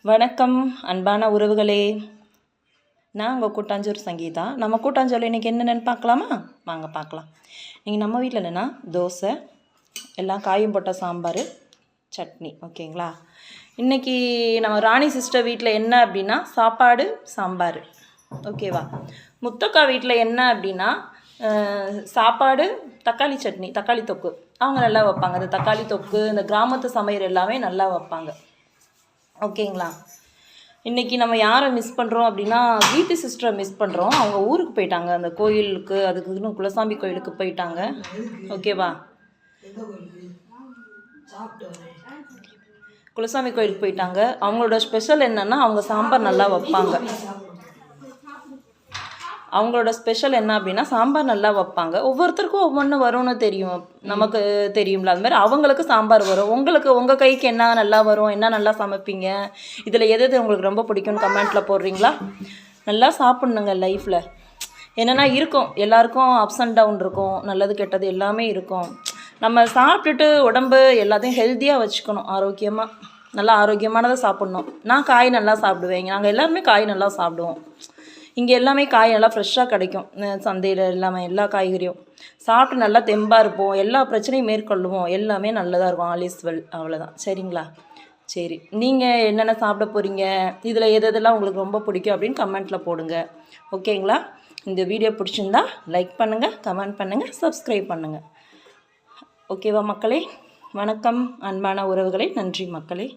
வணக்கம் அன்பான உறவுகளே, நான் உங்கள் கூட்டாஞ்சோறு சங்கீதா. நம்ம கூட்டாஞ்சோறு இன்றைக்கி என்னென்னு பார்க்கலாமா? வாங்க பார்க்கலாம். நீங்கள் நம்ம வீட்டில் என்னென்னா தோசை, எல்லாம் காயும் போட்ட சாம்பார், சட்னி. ஓகேங்களா? இன்றைக்கி நம்ம ராணி சிஸ்டர் வீட்டில் என்ன அப்படின்னா சாப்பாடு சாம்பார். ஓகேவா? முத்தக்கா வீட்டில் என்ன அப்படின்னா சாப்பாடு தக்காளி சட்னி, தக்காளி தொக்கு. அவங்க நல்லா வைப்பாங்க. அந்த தக்காளி தொக்கு, இந்த கிராமத்து சமையல் எல்லாமே நல்லா வைப்பாங்க. ஓகேங்களா? இன்றைக்கி நம்ம யாரை மிஸ் பண்ணுறோம் அப்படின்னா கீர்த்தி சிஸ்டரை மிஸ் பண்ணுறோம். அவங்க ஊருக்கு போயிட்டாங்க, அந்த கோயிலுக்கு, அதுக்கு இன்னும் குலசாமி கோயிலுக்கு போயிட்டாங்க. ஓகேவா? குலசாமி கோயிலுக்கு போயிட்டாங்க. அவங்களோட ஸ்பெஷல் என்னென்னா அவங்க சாம்பார் நல்லா வைப்பாங்க. அவங்களோட ஸ்பெஷல் என்ன அப்படின்னா சாம்பார் நல்லா வைப்பாங்க. ஒவ்வொருத்தருக்கும் ஒவ்வொன்று வரும்னு தெரியும், நமக்கு தெரியும்ல. அது மாதிரி அவங்களுக்கு சாம்பார் வரும். உங்களுக்கு உங்கள் கைக்கு என்ன நல்லா வரும், என்ன நல்லா சமைப்பீங்க, இதில் எது உங்களுக்கு ரொம்ப பிடிக்கும்னு கமெண்ட்டில் போடுறீங்களா? நல்லா சாப்பிட்ணுங்க லைஃப்பில். என்னென்னா இருக்கும், எல்லாருக்கும் அப்ஸ் அண்ட் டவுன் இருக்கும், நல்லது கெட்டது எல்லாமே இருக்கும். நம்ம சாப்பிட்டுட்டு உடம்பு எல்லாத்தையும் ஹெல்த்தியாக வச்சுக்கணும், ஆரோக்கியமாக, நல்லா ஆரோக்கியமானதை சாப்பிட்ணும். நான் காய் நல்லா சாப்பிடுவேங்க. நாங்கள் எல்லாருமே காய் நல்லா சாப்பிடுவோம். இங்கே எல்லாமே காய் நல்லா ஃப்ரெஷ்ஷாக கிடைக்கும். சந்தையில் எல்லாமே எல்லா காய்கறியும் சாப்பிட்டு நல்லா தெம்பாக இருப்போம். எல்லா பிரச்சனையும் மேற்கொள்ளுவோம். எல்லாமே நல்லதாக இருக்கும். All is well. அவ்வளோதான். சரிங்களா? சரி, நீங்கள் என்னென்ன சாப்பிட போகிறீங்க, இதில் எதெல்லாம் உங்களுக்கு ரொம்ப பிடிக்கும் அப்படின்னு கமெண்ட்டில் போடுங்க. ஓகேங்களா? இந்த வீடியோ பிடிச்சிருந்தா லைக் பண்ணுங்கள், கமெண்ட் பண்ணுங்கள், சப்ஸ்கிரைப் பண்ணுங்கள். ஓகேவா மக்களே? வணக்கம் அன்பான உறவுகளே. நன்றி மக்களே.